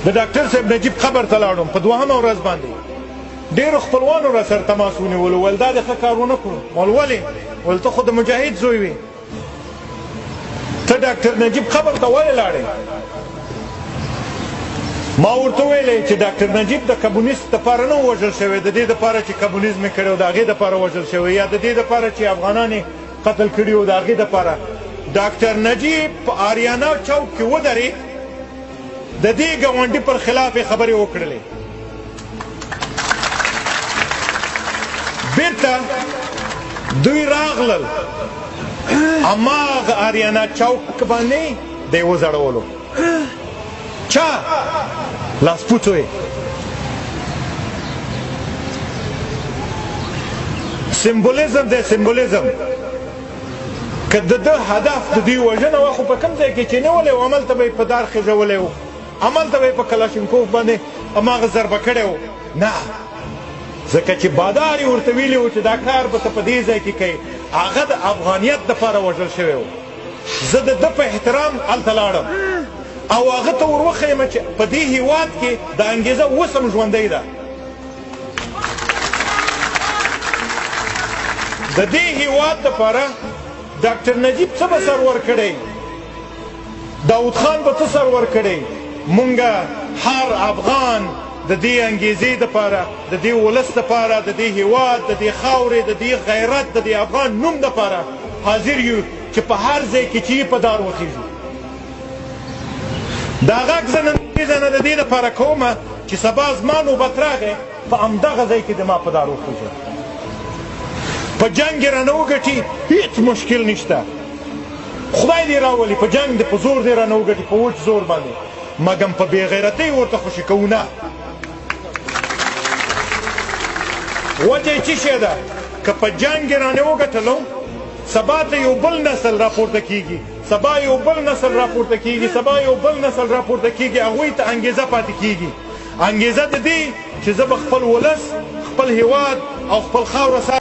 د ډاکټر صاحب نجیب قبر ته لاړم په دوهمه ورځ باندې ډېرو خپلوانو را سره تماس ونیولو ویل دا دې ښه کار ونه کړو ویل ولې ویل ته خو د مجاهد زوی وې ته ډاکټر نجیب قبر ته ولې لاړې ما ورته ویلی چې ډاکټر نجیب د کمونیست دپاره نه ووژل شوی د دې دپاره چې کمونیزم یې کړی و د هغې دپاره وژل شوی یا د دې دپاره چې افغانان یې قتل کړي و د هغې دپاره ډاکټر نجیب په آریانا چوک کې ودرېد د دې ګاونډي پر خلاف یې خبرې وکړلې بیرته دوی راغلل هماغه آریانا چوک باندې د یې وځړولو چا لاسپوڅو یې سمبولیزم دی سمبولیزم که د ده هدف د دوی وژنه وه خو په کوم ځای کې چې نیولی و هملته به یې په دار خېژولی و هملته به یې په کلاشینکوف باندې هماغه ضربه کړی و نه ځکه چې بادار یې ورته ویلي و چې دا کار به ته په دې ځای کې کوې هغه د افغانیت دپاره وژل شوی و زه د ده په احترام هلته لاړم او هغه ته ور وښیم چې په دې هېواد کې د انګېزه اوس هم ژوندی ده د دې هېواد دپاره ډاکټر نجیب څه به سر ورکړی داود خان به څه سر ورکړی مونږه هر افغان د دې انګېزې دپاره د دې ولس دپاره د دې هېواد د دې خاورې د دې غیرت د دې افغان نوم دپاره حاضر یو چې په هر ځای کې چې یې په دار وخېږو دا غږ زه نن د دې دپاره کومه چې سبا زما نوبت راغی په همدغه ځای کې د ما په دار وخېږم په جنګ یې رانه وګټي هېڅ مشکل نشته خدای دې راولي په جنګ دې په زور دې رانه وګټي په وچ زور باندې مګم په بې غیرتۍ ورته خوشي کوو نه وجه یې څه شی ده که په جنګ یې رانه وګټلو سبا ته یو بل نسل راپورته کېږي سبا یو بل نسل راپورته کېږي سبا یو بل نسل راپورته کېږي هغوی ته انګېزه پاتې کېږي انګېزه د دې چې زه به خپل ولس خپل هېواد او خپل خاوره